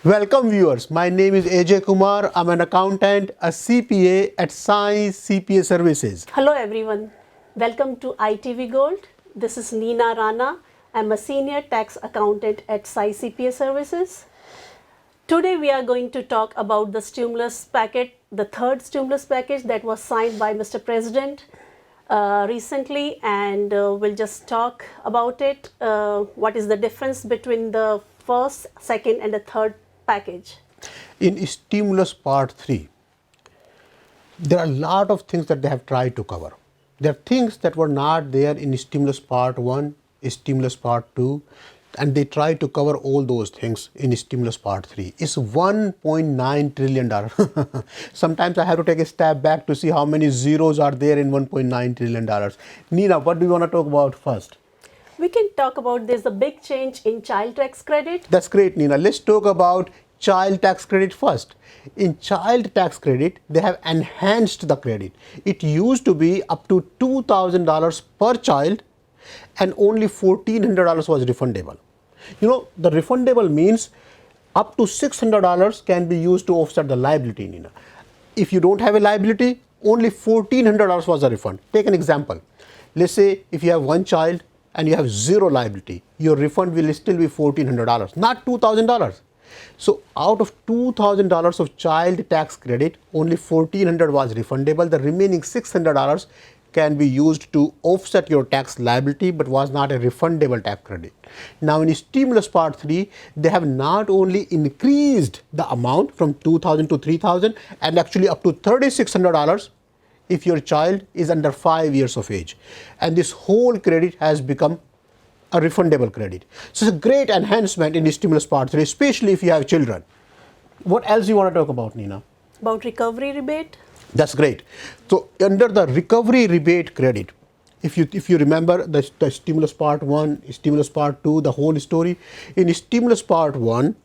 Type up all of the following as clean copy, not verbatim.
Welcome viewers, my name is AJ Kumar. I'm an accountant, a CPA at Science CPA Services. Hello everyone, welcome to ITV Gold. This is Neena Rana. I'm a senior tax accountant at SAI CPA Services. Today we are going to talk about the stimulus package, the third stimulus package that was signed by Mr. President recently, and we'll just talk about it. What is the difference between the first, second and the third package? In Stimulus Part 3, there are a lot of things that they have tried to cover. There are things that were not there in Stimulus Part 1, Stimulus Part 2, and they tried to cover all those things in Stimulus Part 3. It's $1.9 trillion. Sometimes I have to take a step back to see how many zeros are there in $1.9 trillion. Neena, what do you want to talk about first? We can talk about there's a big change in child tax credit. That's great, Neena. Let's talk about child tax credit first. In child tax credit, they have enhanced the credit. It used to be up to $2,000 per child and only $1,400 was refundable. You know, the refundable means up to $600 can be used to offset the liability, Neena. If you don't have a liability, only $1,400 was a refund. Take an example. Let's say if you have one child and you have zero liability, your refund will still be $1,400, not $2,000. So out of $2,000 of child tax credit, only $1,400 was refundable. The remaining $600 can be used to offset your tax liability but was not a refundable tax credit. Now in Stimulus Part 3, they have not only increased the amount from $2,000 to $3,000 and actually up to $3,600 if your child is under 5 years of age. And this whole credit has become a refundable credit. So it's a great enhancement in the Stimulus Part 3, especially if you have children. What else you want to talk about, Neena? About recovery rebate. That's great. So under the recovery rebate credit, if you remember the Stimulus Part 1, Stimulus Part 2, the whole story, in Stimulus Part 1,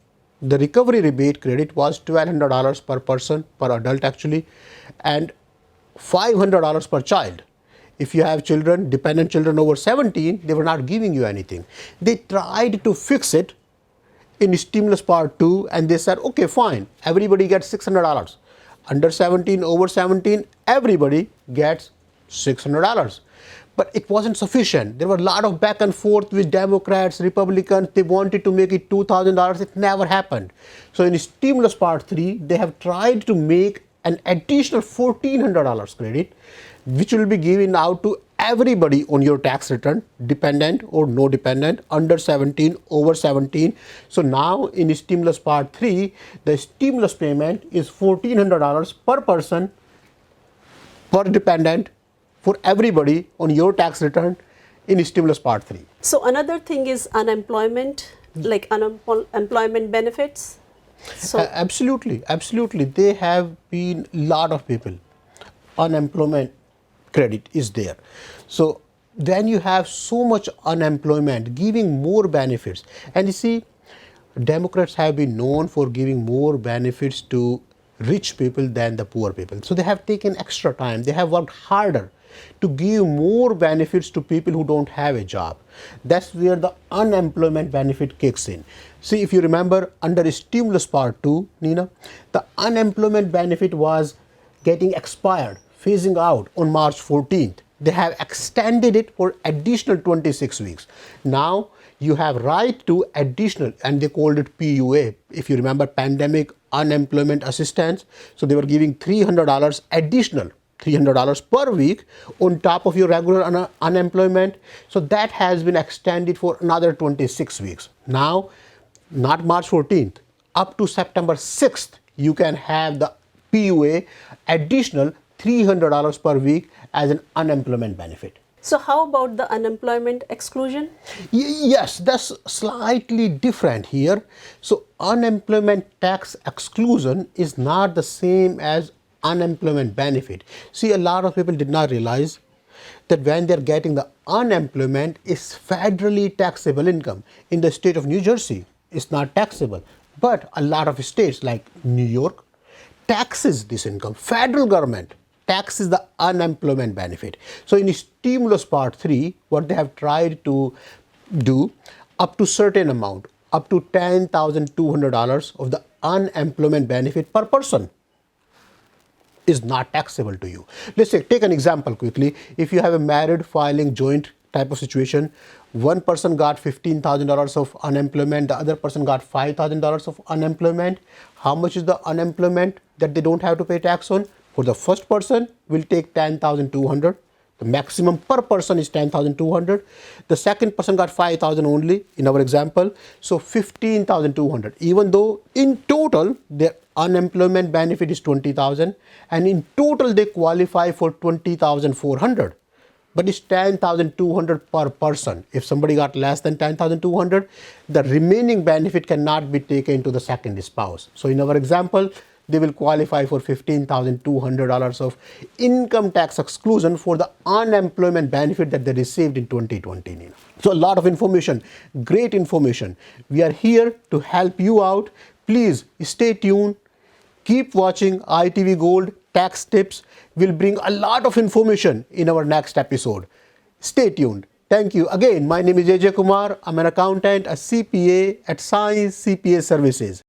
the recovery rebate credit was $1,200 per person, per adult actually, and $500 per child. If you have children, dependent children over 17, they were not giving you anything. They tried to fix it in Stimulus Part 2 and they said, okay, fine, everybody gets $600. Under 17, over 17, everybody gets $600. But it wasn't sufficient. There were a lot of back and forth with Democrats, Republicans. They wanted to make it $2,000. It never happened. So in Stimulus Part 3, they have tried to make an additional $1,400 credit, which will be given out to everybody on your tax return, dependent or no dependent, under 17, over 17. So now in Stimulus Part 3, the stimulus payment is $1,400 per person, per dependent, for everybody on your tax return in Stimulus Part 3. So another thing is unemployment, like unemployment benefits. So Absolutely. There have been a lot of people. Unemployment credit is there. So then you have so much unemployment, giving more benefits. And you see, Democrats have been known for giving more benefits to rich people than the poor people. So they have taken extra time. They have worked harder to give more benefits to people who don't have a job. That's where the unemployment benefit kicks in. See, if you remember, under Stimulus Part 2, Neena, the unemployment benefit was getting expired, phasing out on March 14th. They have extended it for additional 26 weeks. Now you have right to additional, and they called it PUA. If you remember, Pandemic Unemployment Assistance. So they were giving $300 additional, $300 per week on top of your regular unemployment. So that has been extended for another 26 weeks. Now, not March 14th, up to September 6th, you can have the PUA additional $300 per week as an unemployment benefit. So how about the unemployment exclusion? Yes, that's slightly different here. So unemployment tax exclusion is not the same as unemployment benefit. See, a lot of people did not realize that when they're getting the unemployment, is federally taxable income. In the state of New Jersey, it's not taxable. But a lot of states like New York taxes this income. Federal government taxes the unemployment benefit. So in Stimulus Part 3, what they have tried to do, up to certain amount, up to $10,200 of the unemployment benefit per person is not taxable to you. Let's say, take an example quickly. If you have a married filing joint type of situation, one person got $15,000 of unemployment, the other person got $5,000 of unemployment. How much is the unemployment that they don't have to pay tax on? For the first person, we'll take 10,200. The maximum per person is 10,200. The second person got 5,000 only in our example. So 15,200. Even though in total their unemployment benefit is 20,000 and in total they qualify for 20,400. But it's 10,200 per person. If somebody got less than 10,200, the remaining benefit cannot be taken to the second spouse. So in our example, they will qualify for $15,200 of income tax exclusion for the unemployment benefit that they received in 2020. Nina. So a lot of information, great information. We are here to help you out. Please stay tuned. Keep watching ITV Gold Tax Tips. We'll bring a lot of information in our next episode. Stay tuned. Thank you. Again, my name is AJ Kumar. I'm an accountant, a CPA at Science CPA Services.